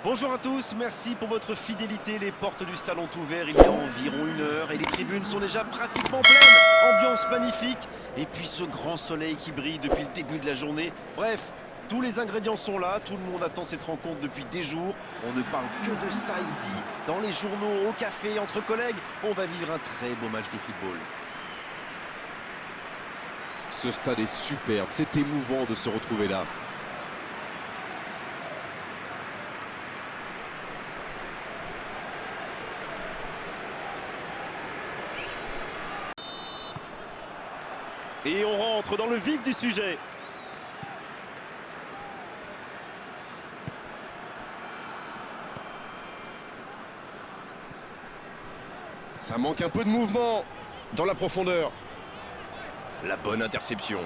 Bonjour à tous, merci pour votre fidélité. Les portes du stade ont ouvert il y a environ 1 heure et les tribunes sont déjà pratiquement pleines. Ambiance magnifique et puis ce grand soleil qui brille depuis le début de la journée. Bref, tous les ingrédients sont là, tout le monde attend cette rencontre depuis des jours. On ne parle que de ça ici, dans les journaux, au café, entre collègues. On va vivre un très beau match de football. Ce stade est superbe, c'est émouvant de se retrouver là. Et on rentre dans le vif du sujet. Ça manque un peu de mouvement dans la profondeur. La bonne interception.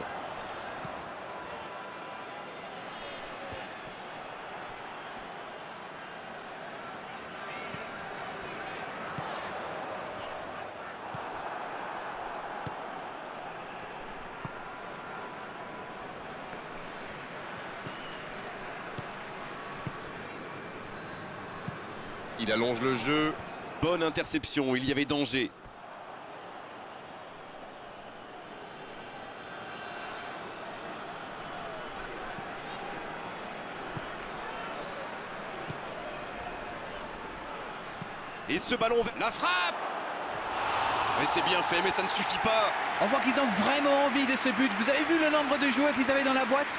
Il allonge le jeu. Bonne interception, il y avait danger. Et ce ballon, la frappe! Et c'est bien fait, mais ça ne suffit pas. On voit qu'ils ont vraiment envie de ce but. Vous avez vu le nombre de joueurs qu'ils avaient dans la boîte?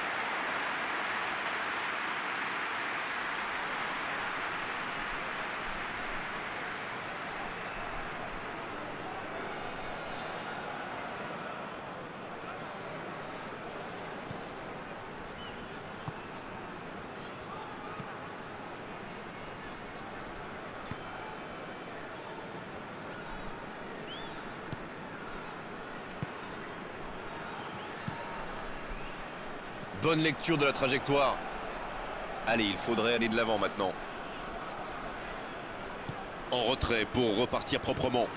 Bonne lecture de la trajectoire. Allez, il faudrait aller de l'avant maintenant. En retrait pour repartir proprement.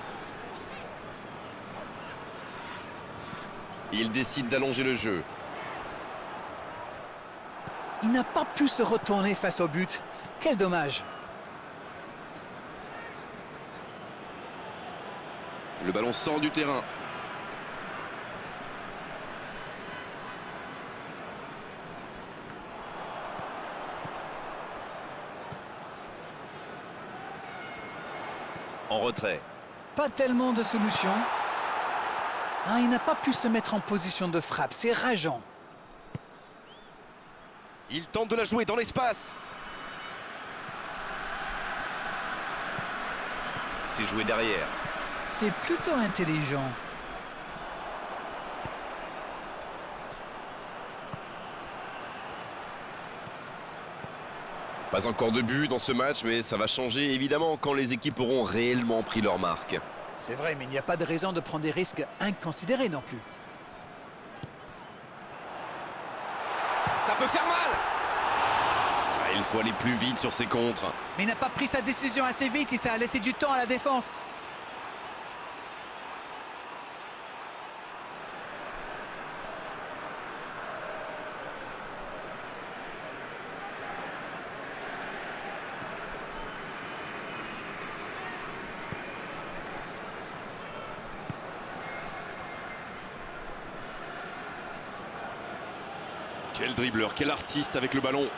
Il décide d'allonger le jeu. Il n'a pas pu se retourner face au but. Quel dommage. Le ballon sort du terrain. En retrait. Pas tellement de solutions. Ah, il n'a pas pu se mettre en position de frappe. C'est rageant. Il tente de la jouer dans l'espace. C'est joué derrière. C'est plutôt intelligent. Pas encore de but dans ce match, mais ça va changer évidemment quand les équipes auront réellement pris leur marque. C'est vrai, mais il n'y a pas de raison de prendre des risques inconsidérés non plus. Ça peut faire mal. Ah, il faut aller plus vite sur ses contres. Mais il n'a pas pris sa décision assez vite et ça a laissé du temps à la défense. Quel dribbleur, quel artiste avec le ballon.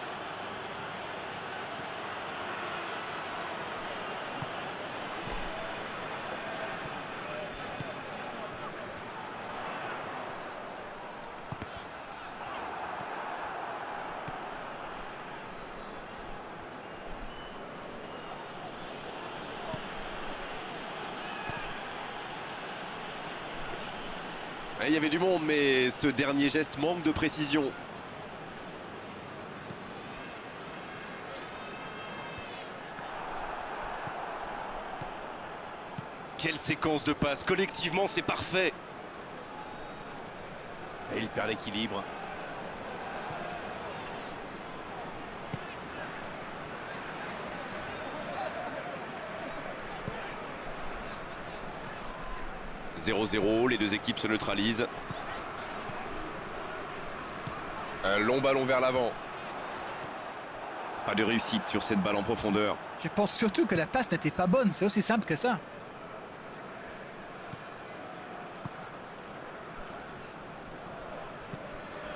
Il y avait du monde, mais ce dernier geste manque de précision. Quelle séquence de passes, collectivement c'est parfait. Et il perd l'équilibre. « 0-0, les deux équipes se neutralisent. Un long ballon vers l'avant. Pas de réussite sur cette balle en profondeur. Je pense surtout que la passe n'était pas bonne, c'est aussi simple que ça.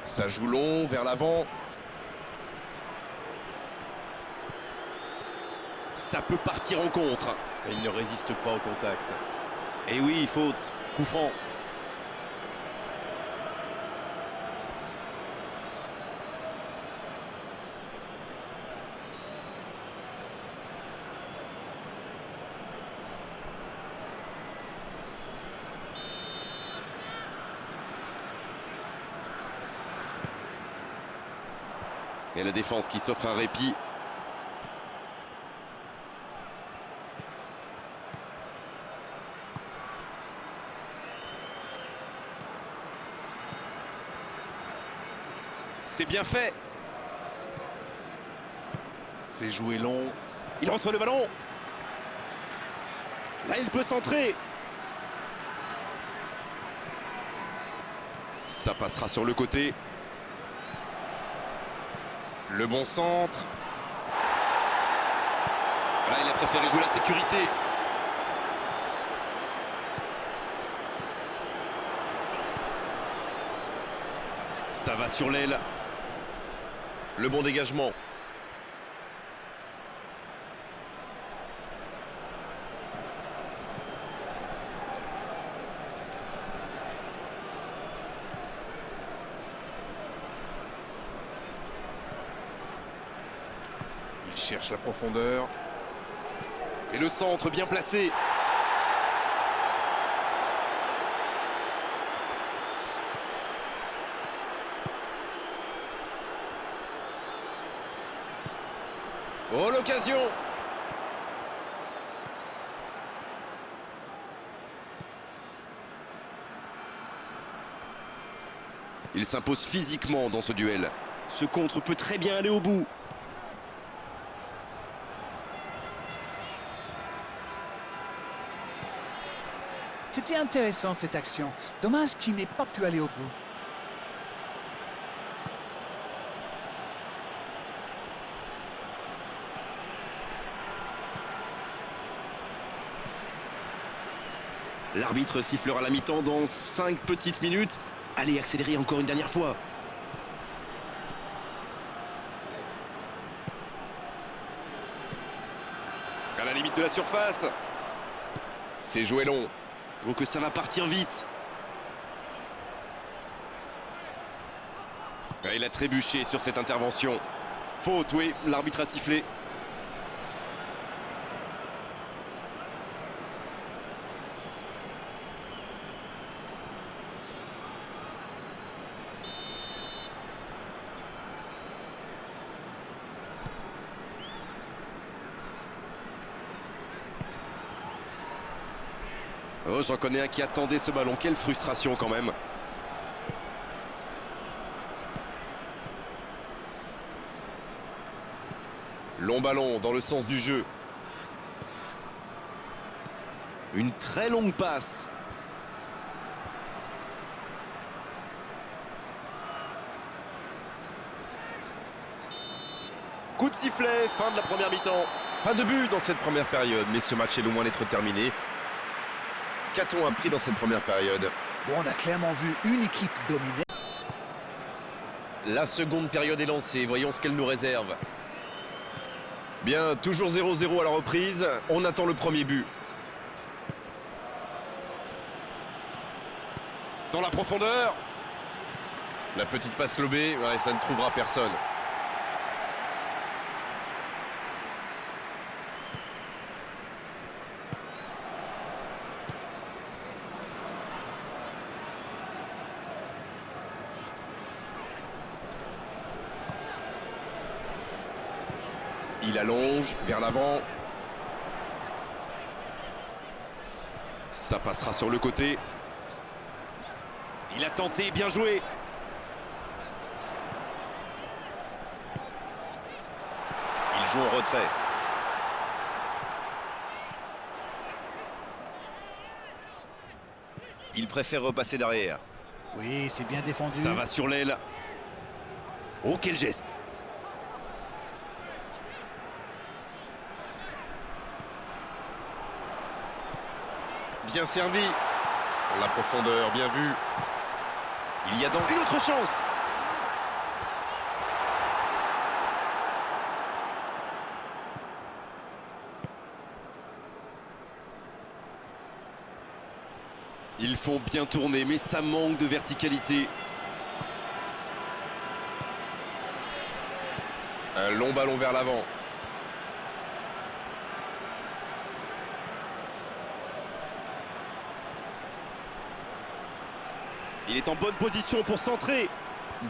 Ça joue long, vers l'avant. Ça peut partir en contre. Et il ne résiste pas au contact. Et oui, faute. Coup franc. Et la défense qui s'offre un répit. C'est bien fait. C'est joué long. Il reçoit le ballon. Là, il peut centrer. Ça passera sur le côté. Le bon centre. Là, il a préféré jouer la sécurité. Ça va sur l'aile. Le bon dégagement. Il cherche la profondeur. Et le centre bien placé. Oh, l'occasion! Il s'impose physiquement dans ce duel. Ce contre peut très bien aller au bout. C'était intéressant cette action. Dommage qu'il n'ait pas pu aller au bout. L'arbitre sifflera la mi-temps dans 5 petites minutes. Allez, accélérez encore une dernière fois. À la limite de la surface. C'est joué long. Donc ça va partir vite. Il a trébuché sur cette intervention. Faute, oui, l'arbitre a sifflé. Oh, j'en connais un qui attendait ce ballon. Quelle frustration quand même. Long ballon dans le sens du jeu. Une très longue passe. Coup de sifflet, fin de la première mi-temps. Pas de but dans cette première période, mais ce match est loin d'être terminé. Qu'a-t-on appris dans cette première période? Bon, on a clairement vu une équipe dominer. La seconde période est lancée, voyons ce qu'elle nous réserve. Bien, toujours 0-0 à la reprise, on attend le premier but. Dans la profondeur. La petite passe lobée, ouais, ça ne trouvera personne. Il allonge vers l'avant. Ça passera sur le côté. Il a tenté, bien joué. Il joue en retrait. Il préfère repasser derrière. Oui, c'est bien défendu. Ça va sur l'aile. Oh, quel geste! Bien servi. Pour la profondeur, bien vu. Il y a donc une autre chance. Ils font bien tourner, mais ça manque de verticalité. Un long ballon vers l'avant. Il est en bonne position pour centrer.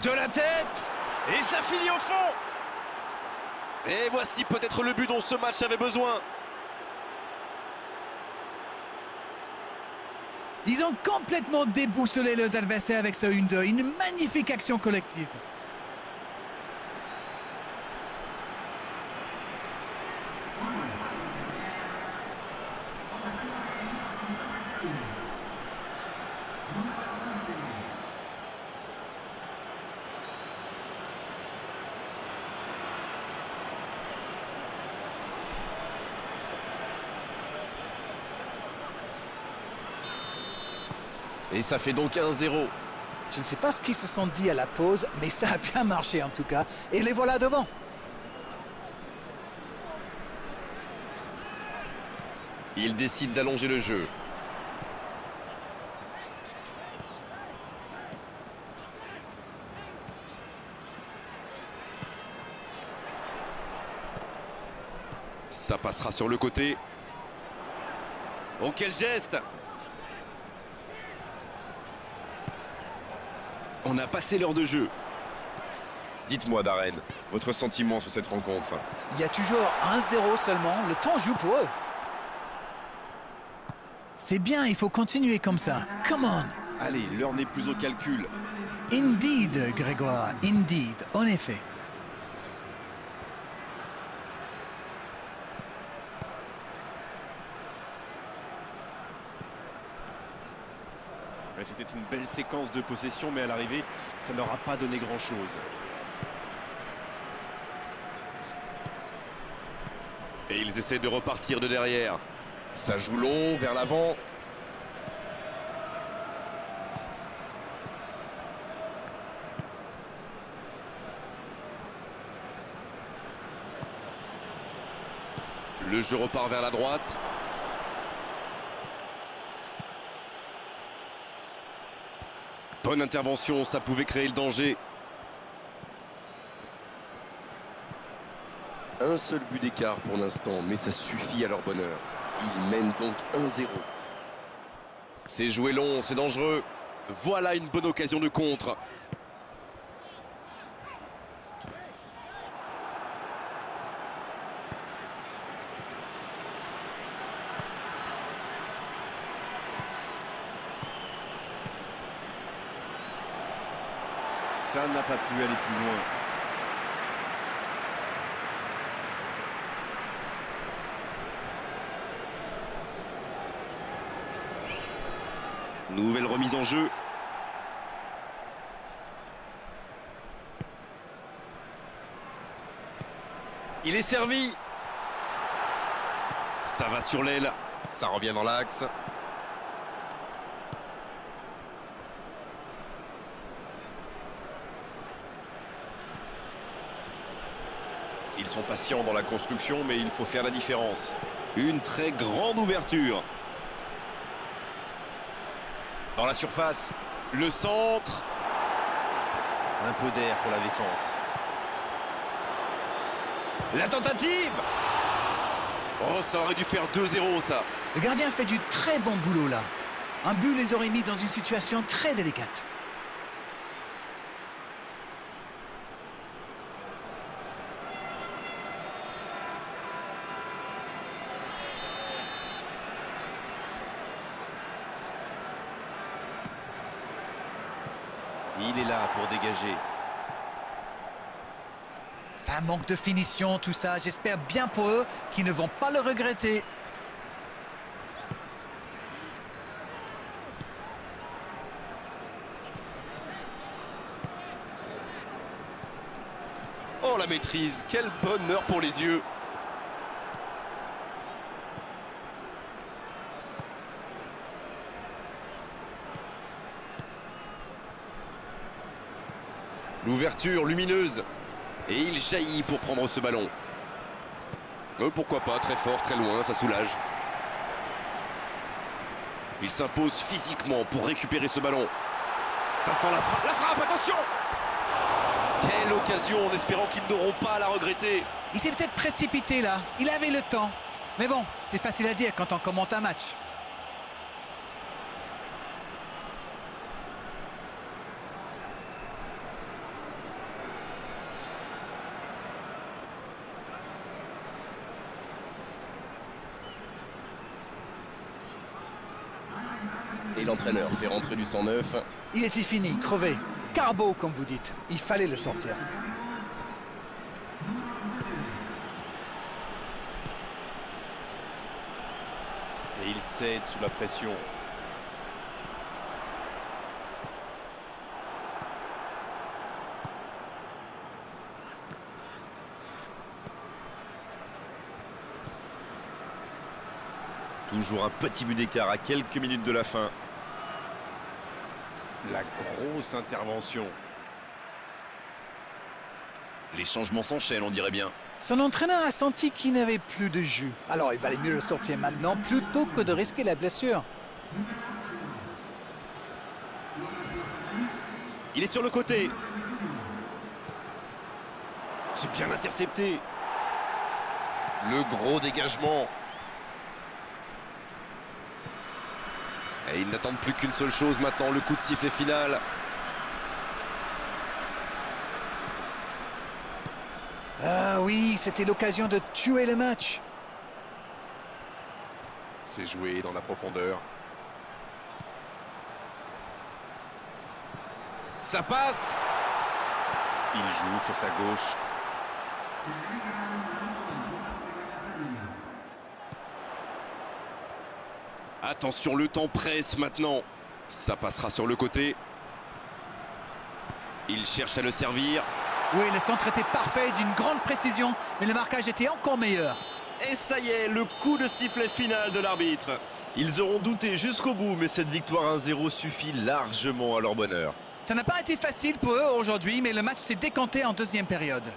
De la tête. Et ça finit au fond. Et voici peut-être le but dont ce match avait besoin. Ils ont complètement déboussolé leurs adversaires avec ce 1-2. Une magnifique action collective. Et ça fait donc 1-0. Je ne sais pas ce qu'ils se sont dit à la pause, mais ça a bien marché en tout cas. Et les voilà devant. Il décide d'allonger le jeu. Ça passera sur le côté. Oh, quel geste! On a passé l'heure de jeu. Dites-moi, Darren, votre sentiment sur cette rencontre. Il y a toujours 1-0 seulement. Le temps joue pour eux. C'est bien, il faut continuer comme ça. Come on. Allez, l'heure n'est plus au calcul. Indeed, Grégoire. Indeed. En effet. C'était une belle séquence de possession, mais à l'arrivée, ça n'aura pas donné grand-chose. Et ils essaient de repartir de derrière. Ça joue long, vers l'avant. Le jeu repart vers la droite. Bonne intervention, ça pouvait créer le danger. Un seul but d'écart pour l'instant, mais ça suffit à leur bonheur. Ils mènent donc 1-0. C'est joué long, c'est dangereux. Voilà une bonne occasion de contre. Ça n'a pas pu aller plus loin. Nouvelle remise en jeu. Il est servi. Ça va sur l'aile. Ça revient dans l'axe. Ils sont patients dans la construction, mais il faut faire la différence. Une très grande ouverture. Dans la surface, le centre. Un peu d'air pour la défense. La tentative. Oh, ça aurait dû faire 2-0, ça. Le gardien fait du très bon boulot là. Un but les aurait mis dans une situation très délicate. Il est là pour dégager. Ça manque de finition, tout ça. J'espère bien pour eux qu'ils ne vont pas le regretter. Oh, la maîtrise. Quel bonheur pour les yeux. L'ouverture lumineuse. Et il jaillit pour prendre ce ballon. Pourquoi pas, très fort, très loin, ça soulage. Il s'impose physiquement pour récupérer ce ballon. Ça sent la frappe, attention! Quelle occasion, en espérant qu'ils n'auront pas à la regretter. Il s'est peut-être précipité là, il avait le temps. Mais bon, c'est facile à dire quand on commente un match. Et l'entraîneur fait rentrer du 109. Il était fini, crevé. Carbo, comme vous dites. Il fallait le sortir. Et il cède sous la pression. Toujours un petit but d'écart à quelques minutes de la fin. La grosse intervention. Les changements s'enchaînent, on dirait bien. Son entraîneur a senti qu'il n'avait plus de jus. Alors il valait mieux le sortir maintenant plutôt que de risquer la blessure. Il est sur le côté. C'est bien intercepté. Le gros dégagement. Et ils n'attendent plus qu'une seule chose maintenant, le coup de sifflet final. Ah oui, c'était l'occasion de tuer le match. C'est joué dans la profondeur. Ça passe. Il joue sur sa gauche. Attention, le temps presse maintenant. Ça passera sur le côté. Il cherche à le servir. Oui, le centre était parfait, d'une grande précision, mais le marquage était encore meilleur. Et ça y est, le coup de sifflet final de l'arbitre. Ils auront douté jusqu'au bout, mais cette victoire 1-0 suffit largement à leur bonheur. Ça n'a pas été facile pour eux aujourd'hui, mais le match s'est décanté en deuxième période.